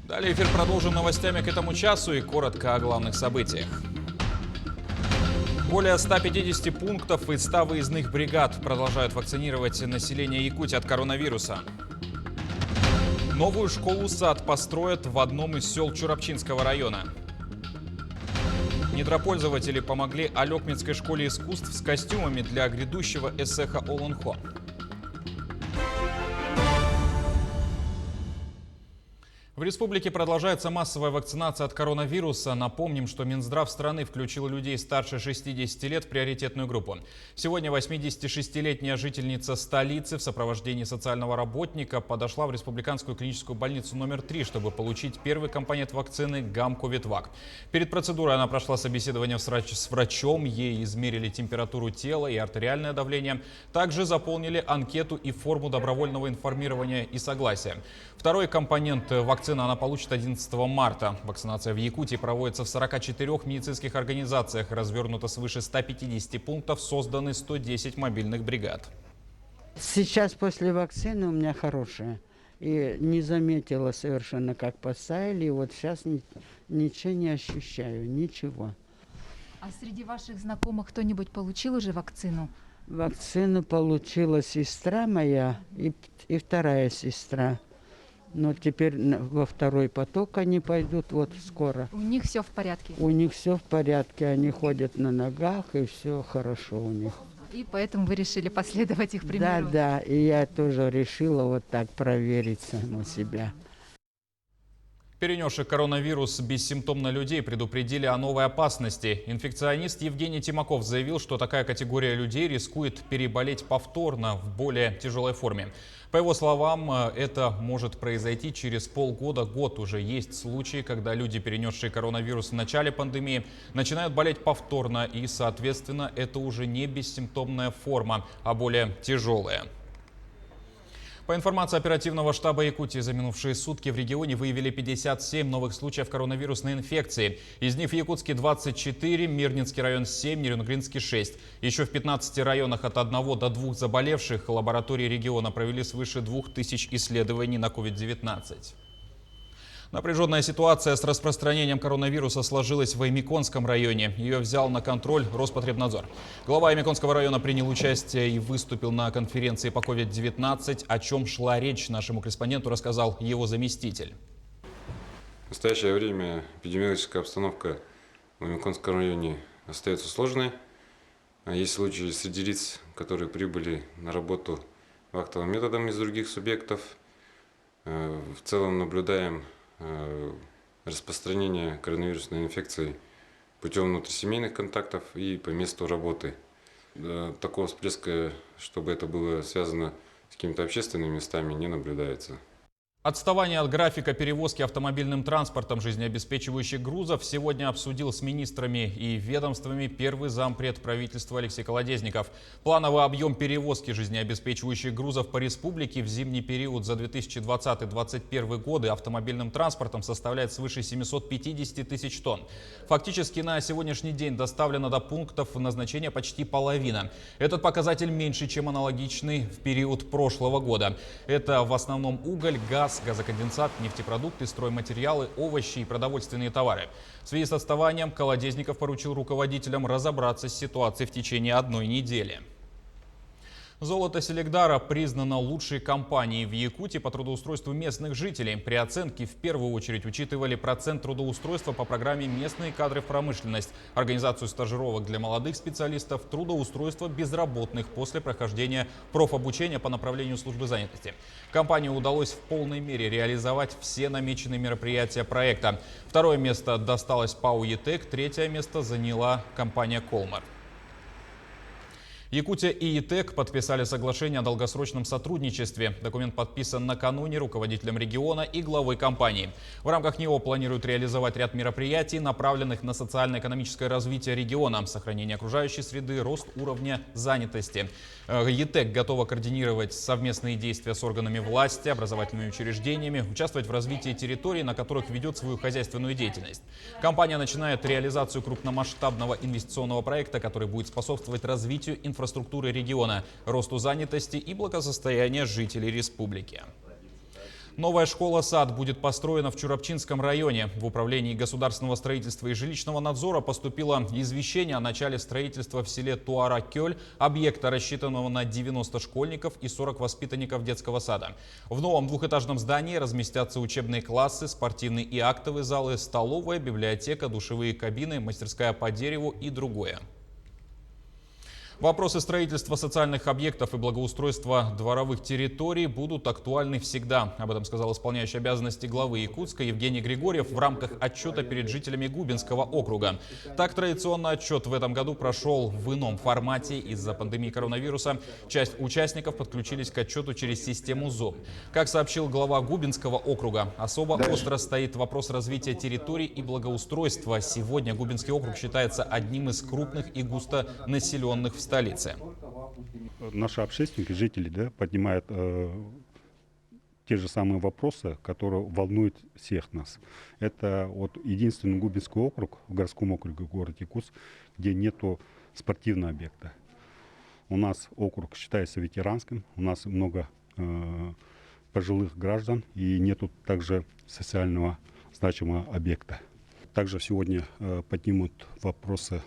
Далее эфир продолжим новостями к этому часу и коротко о главных событиях. Более 150 пунктов и 100 выездных бригад продолжают вакцинировать население Якутии от коронавируса. Новую школу-сад построят в одном из сел Чурапчинского района. Недропользователи помогли Алекминской школе искусств с костюмами для грядущего эсэха Олонхо. В республике продолжается массовая вакцинация от коронавируса. Напомним, что Минздрав страны включил людей старше 60 лет в приоритетную группу. Сегодня 86-летняя жительница столицы в сопровождении социального работника подошла в республиканскую клиническую больницу номер 3, чтобы получить первый компонент вакцины ГАМ-Ковид-Вак. Перед процедурой она прошла собеседование с врачом, ей измерили температуру тела и артериальное давление. Также заполнили анкету и форму добровольного информирования и согласия. Второй компонент вакцины она получит 11 марта. Вакцинация в Якутии проводится в 44 медицинских организациях. Развернуто свыше 150 пунктов, созданы 110 мобильных бригад. Сейчас после вакцины у меня хорошая. И не заметила совершенно, как поставили. И вот сейчас ничего не ощущаю, ничего. А среди ваших знакомых кто-нибудь получил уже вакцину? Вакцину получила сестра моя и вторая сестра. Но теперь во второй поток они пойдут вот скоро. У них все в порядке? У них все в порядке, они ходят на ногах и все хорошо у них. И поэтому вы решили последовать их примеру? Да, и я тоже решила вот так проверить саму себя. Перенесших коронавирус бессимптомно людей предупредили о новой опасности. Инфекционист Евгений Тимаков заявил, что такая категория людей рискует переболеть повторно в более тяжелой форме. По его словам, это может произойти через полгода-год. Уже есть случаи, когда люди, перенесшие коронавирус в начале пандемии, начинают болеть повторно. И, соответственно, это уже не бессимптомная форма, а более тяжелая. По информации оперативного штаба Якутии, за минувшие сутки в регионе выявили 57 новых случаев коронавирусной инфекции. Из них в Якутске 24, Мирнинский район 7, Нерюнгринский 6. Еще в 15 районах от 1 до 2 заболевших лаборатории региона провели свыше 2000 исследований на COVID-19. Напряженная ситуация с распространением коронавируса сложилась в Аймиконском районе. Ее взял на контроль Роспотребнадзор. Глава Аймиконского района принял участие и выступил на конференции по COVID-19. О чем шла речь, нашему корреспонденту рассказал его заместитель. В настоящее время эпидемиологическая обстановка в Аймиконском районе остается сложной. Есть случаи среди лиц, которые прибыли на работу вахтовым методом из других субъектов. В целом наблюдаем распространение коронавирусной инфекции путем внутрисемейных контактов и по месту работы. Такого всплеска, чтобы это было связано с какими-то общественными местами, не наблюдается. Отставание от графика перевозки автомобильным транспортом жизнеобеспечивающих грузов сегодня обсудил с министрами и ведомствами первый зампред правительства Алексей Колодезников. Плановый объем перевозки жизнеобеспечивающих грузов по республике в зимний период за 2020-2021 годы автомобильным транспортом составляет свыше 750 тысяч тонн. Фактически на сегодняшний день доставлено до пунктов назначения почти половина. Этот показатель меньше, чем аналогичный в период прошлого года. Это в основном уголь, газ, газоконденсат, нефтепродукты, стройматериалы, овощи и продовольственные товары. В связи с отставанием Колодезников поручил руководителям разобраться с ситуацией в течение одной недели. Золото Селегдара признано лучшей компанией в Якутии по трудоустройству местных жителей. При оценке в первую очередь учитывали процент трудоустройства по программе «Местные кадры в промышленность», организацию стажировок для молодых специалистов, трудоустройство безработных после прохождения профобучения по направлению службы занятости. Компании удалось в полной мере реализовать все намеченные мероприятия проекта. Второе место досталось ПАО «ЕТЭК», третье место заняла компания «Колмар». Якутия и ЕТЭК подписали соглашение о долгосрочном сотрудничестве. Документ подписан накануне руководителем региона и главой компании. В рамках него планируют реализовать ряд мероприятий, направленных на социально-экономическое развитие региона, сохранение окружающей среды, рост уровня занятости. ЕТЭК готова координировать совместные действия с органами власти, образовательными учреждениями, участвовать в развитии территорий, на которых ведет свою хозяйственную деятельность. Компания начинает реализацию крупномасштабного инвестиционного проекта, который будет способствовать развитию инфраструктуры региона, росту занятости и благосостояния жителей республики. Новая школа-сад будет построена в Чурапчинском районе. В управлении государственного строительства и жилищного надзора поступило извещение о начале строительства в селе Туара-Кёль объекта, рассчитанного на 90 школьников и 40 воспитанников детского сада. В новом двухэтажном здании разместятся учебные классы, спортивные и актовые залы, столовая, библиотека, душевые кабины, мастерская по дереву и другое. Вопросы строительства социальных объектов и благоустройства дворовых территорий будут актуальны всегда. Об этом сказал исполняющий обязанности главы Якутска Евгений Григорьев в рамках отчета перед жителями Губинского округа. Так, традиционно отчет в этом году прошел в ином формате из-за пандемии коронавируса. Часть участников подключились к отчету через систему ЗОП. Как сообщил глава Губинского округа, особо остро стоит вопрос развития территорий и благоустройства. Сегодня Губинский округ считается одним из крупных и густонаселенных в столице. Наши общественники, жители, поднимают те же самые вопросы, которые волнуют всех нас. Это вот единственный Губинский округ в городском округе город Якутск, где нету спортивного объекта. У нас округ считается ветеранским, у нас много пожилых граждан и нету также социального значимого объекта. Также сегодня поднимут вопросы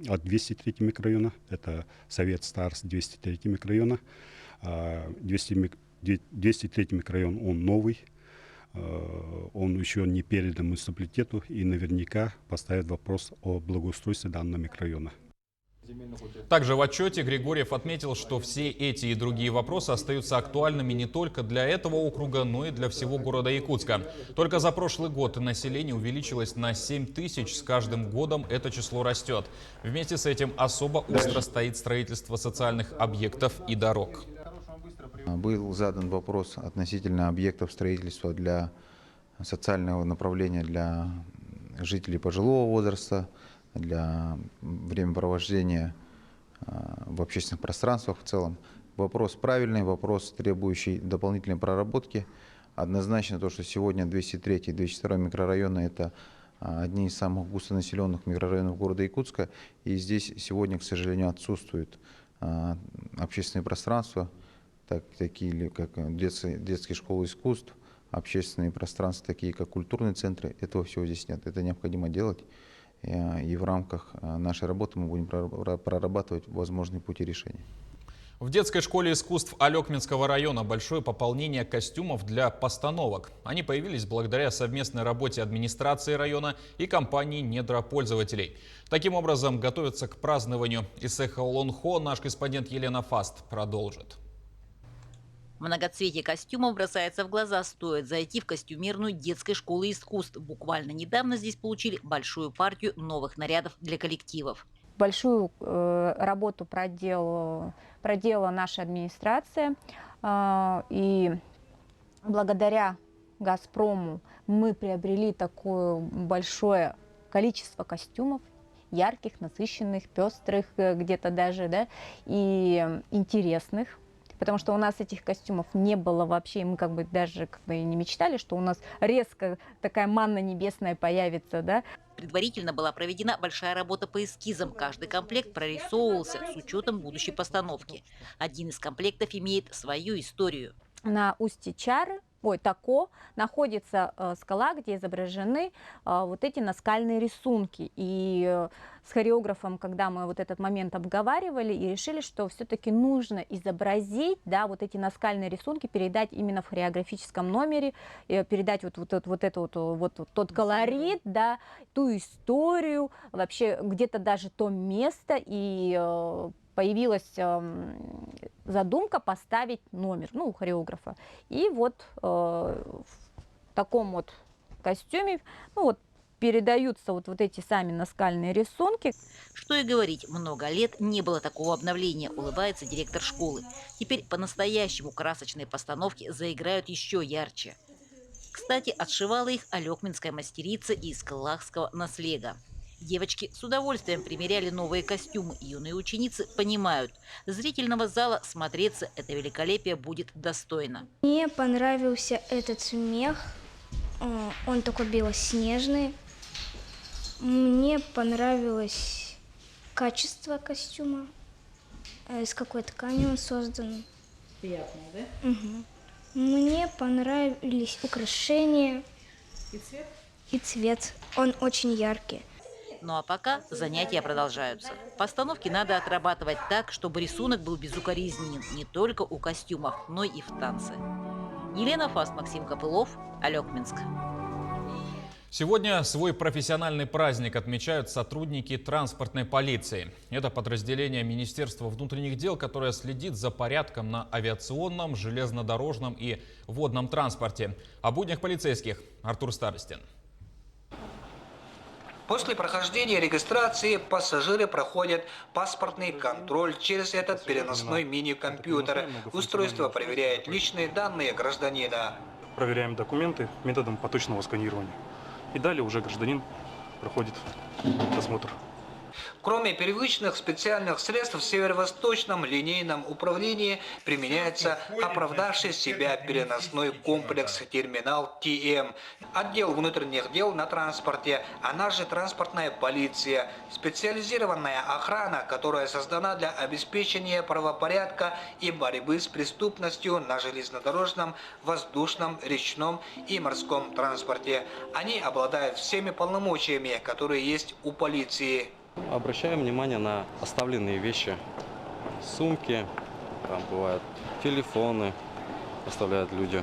от 203 микрорайона, это Совет старост 203 микрорайона. 203 микрорайон, он новый, он еще не передан муниципалитету и наверняка поставит вопрос о благоустройстве данного микрорайона. Также в отчете Григорьев отметил, что все эти и другие вопросы остаются актуальными не только для этого округа, но и для всего города Якутска. Только за прошлый год население увеличилось на 7 тысяч, с каждым годом это число растет. Вместе с этим особо остро стоит строительство социальных объектов и дорог. Был задан вопрос относительно объектов строительства для социального направления для жителей пожилого возраста, для времяпровождения в общественных пространствах в целом. Вопрос правильный, вопрос, требующий дополнительной проработки. Однозначно то, что сегодня 203 и 202 микрорайоны – это одни из самых густонаселенных микрорайонов города Якутска. И здесь сегодня, к сожалению, отсутствуют общественные пространства, такие как детские школы искусств, общественные пространства, такие как культурные центры. Этого всего здесь нет. Это необходимо делать. И в рамках нашей работы мы будем прорабатывать возможные пути решения. В детской школе искусств Алекминского района большое пополнение костюмов для постановок. Они появились благодаря совместной работе администрации района и компании недропользователей. Таким образом, готовятся к празднованию. Из цеха Лонхо наш корреспондент Елена Фаст продолжит. Многоцветие костюмов бросается в глаза, стоит зайти в костюмерную детской школы искусств. Буквально недавно здесь получили большую партию новых нарядов для коллективов. Большую работу проделала наша администрация. И благодаря «Газпрому» мы приобрели такое большое количество костюмов, ярких, насыщенных, пестрых где-то даже, и интересных. Потому что у нас этих костюмов не было вообще, и мы даже и не мечтали, что у нас резко такая манна небесная появится, Предварительно была проведена большая работа по эскизам. Каждый комплект прорисовывался с учетом будущей постановки. Один из комплектов имеет свою историю. На устье Чары, Тако, находится скала, где изображены вот эти наскальные рисунки. И с хореографом, когда мы вот этот момент обговаривали, и решили, что все-таки нужно изобразить, вот эти наскальные рисунки, передать именно в хореографическом номере, передать тот колорит, ту историю, вообще где-то даже то место, и появилась задумка поставить номер, у хореографа. И в таком костюме, передаются вот эти сами наскальные рисунки. Что и говорить, много лет не было такого обновления, улыбается директор школы. Теперь по-настоящему красочные постановки заиграют еще ярче. Кстати, отшивала их алекминская мастерица из калахского наслега. Девочки с удовольствием примеряли новые костюмы. Юные ученицы понимают, зрительного зала смотреться это великолепие будет достойно. Мне понравился этот смех, он такой белоснежный. Мне понравилось качество костюма, из какой ткани он создан. Приятно, да? Угу. Мне понравились украшения. И цвет? И цвет. Он очень яркий. Ну а пока занятия продолжаются. Постановки надо отрабатывать так, чтобы рисунок был безукоризненен не только у костюмов, но и в танце. Елена Фаст, Максим Копылов, Алекминск. Сегодня свой профессиональный праздник отмечают сотрудники транспортной полиции. Это подразделение Министерства внутренних дел, которое следит за порядком на авиационном, железнодорожном и водном транспорте. О буднях полицейских Артур Старостин. После прохождения регистрации пассажиры проходят паспортный контроль через этот переносной мини-компьютер. Устройство проверяет личные данные гражданина. Проверяем документы методом поточного сканирования. И далее уже гражданин проходит досмотр. Кроме привычных специальных средств в Северо-Восточном линейном управлении применяется оправдавший себя переносной комплекс терминал ТМ. Отдел внутренних дел на транспорте, она же транспортная полиция, специализированная охрана, которая создана для обеспечения правопорядка и борьбы с преступностью на железнодорожном, воздушном, речном и морском транспорте. Они обладают всеми полномочиями, которые есть у полиции. Обращаем внимание на оставленные вещи, сумки, там бывают телефоны, оставляют люди.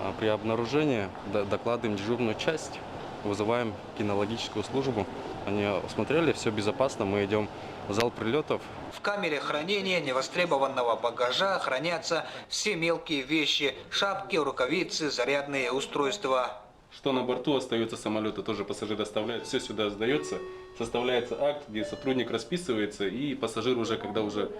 А при обнаружении докладываем дежурную часть, вызываем кинологическую службу. Они осмотрели, все безопасно, мы идем в зал прилетов. В камере хранения невостребованного багажа хранятся все мелкие вещи, шапки, рукавицы, зарядные устройства. Что на борту остается самолета, тоже пассажир оставляет, все сюда сдается, составляется акт, где сотрудник расписывается, и пассажир уже, когда уже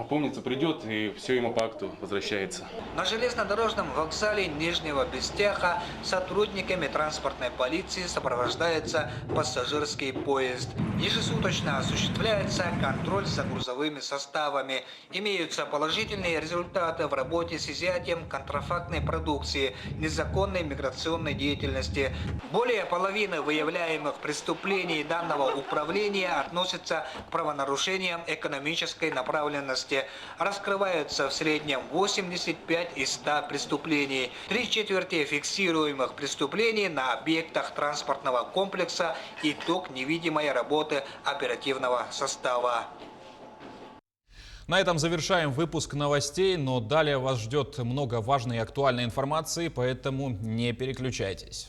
помнится, придет, и все ему по акту возвращается. На железнодорожном вокзале Нижнего Бестяха сотрудниками транспортной полиции сопровождается пассажирский поезд. Ежесуточно осуществляется контроль за грузовыми составами. Имеются положительные результаты в работе с изъятием контрафактной продукции, незаконной миграционной деятельности. Более половины выявляемых преступлений данного управления относятся к правонарушениям экономической направленности. Раскрываются в среднем 85 из 100 преступлений. 3/4 фиксируемых преступлений на объектах транспортного комплекса – итог невидимой работы оперативного состава. На этом завершаем выпуск новостей, но далее вас ждет много важной и актуальной информации, поэтому не переключайтесь.